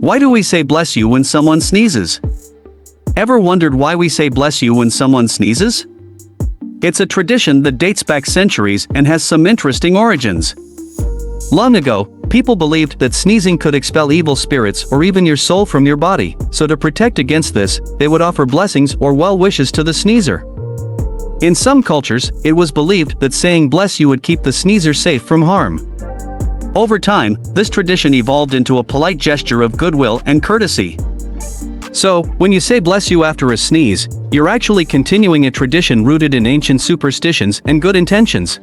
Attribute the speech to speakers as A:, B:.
A: Why do we say bless you when someone sneezes? Ever wondered why we say bless you when someone sneezes? It's a tradition that dates back centuries and has some interesting origins. Long ago, people believed that sneezing could expel evil spirits or even your soul from your body, so to protect against this, they would offer blessings or well wishes to the sneezer. In some cultures, it was believed that saying bless you would keep the sneezer safe from harm. Over time, this tradition evolved into a polite gesture of goodwill and courtesy. So, when you say bless you after a sneeze, you're actually continuing a tradition rooted in ancient superstitions and good intentions.